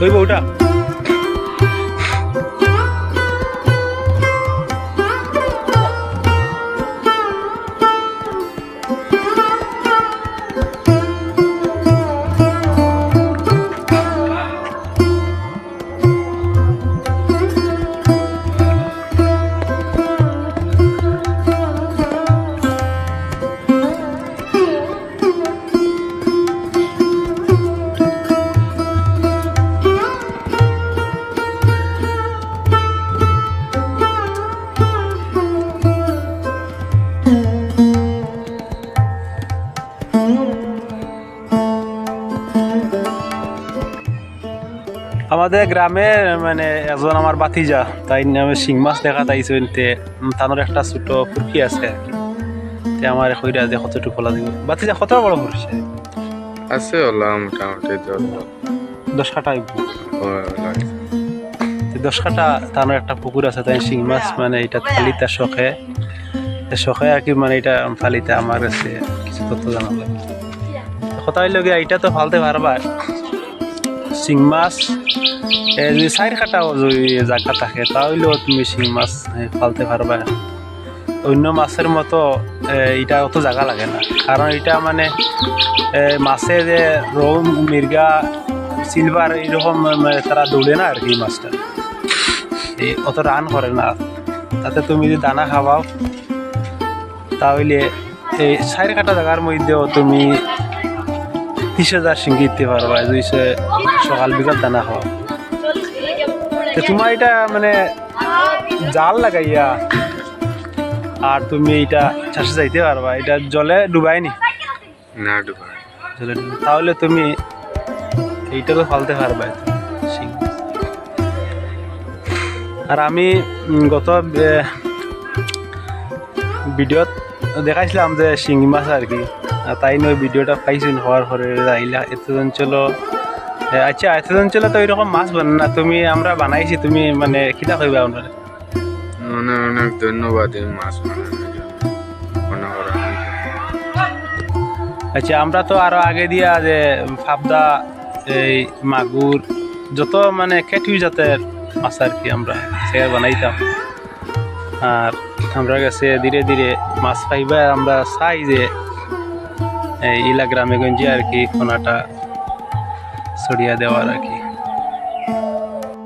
তুই বউটা আমাদের গ্রামে মানে একজন আমার বাতিজা তাই নামে শিং মাছ দেখা তাইছে তানোর একটা ছোট ফুরকি আছে আর কি আমার কইরা যে কতটুকু ফলা দিব বাতিজা কত বড় ফুরছে আছে ওলা মোটামুটি 10 কাটা 10 কাটা তানোর একটা পুকুর আছে তাই শিং মাছ মানে এটা ফালিতা শখে আর কি মানে এটা ফালিতা আমার কাছে কিছু তথ্য জানা লাগে কথা হইল গিয়ে এটা তো ফালতে পারবা শিং মাছ যদি 4 কাটাও যদি জায়গা থাকে তাহলেও তুমি শিং মাছ ফালতে পারবা অন্য মাছের মতো এটা অত জায়গা লাগে না কারণ এটা মানে মাছে যে রৌ মির্গা সিলভার এইরকম তারা দৌড়ে না আর কি মাছটা অত রান করে না তাতে তুমি যদি দানা খাওয়াও তাহলে এই 4 কাটা জায়গার মধ্যেও তুমি 30,000 শিঙ্গি দিতে পারবা যদি সকাল বিকাল দানা খাওয়া তোমার এটা মানে জাল লাগাইয়া আর তুমি এটা চাষে যাইতে পারবা এটা জলে ডুবাইনি না ডুবাই জলে তাহলে তুমি এইটা তো ফালতে পারবা আর আমি গত ভিডিওত দেখাইছিলাম যে শিঙি মাছ আর কি তাই নয় ভিডিওটা পাইছেন হওয়ার পরে আইলা এতজন চলো আচ্ছা এতজন চলো তো এরকম মাছ বানান না তুমি আমরা বানাইছি তুমি মানে কিটা কইবা আপনারা অনেক অনেক ধন্যবাদ এই মাছ আচ্ছা আমরা তো আরো আগে দিয়া যে ফাবদা এই মাগুর যত মানে কেটুই জাতের মাছ আর কি আমরা সে বানাইতাম আর আমরা কাছে ধীরে ধীরে মাছ পাইবা আমরা চাই যে ইলা গ্রামে গঞ্জে আর কি কোনাটা ছড়িয়ে দেওয়ার আর কি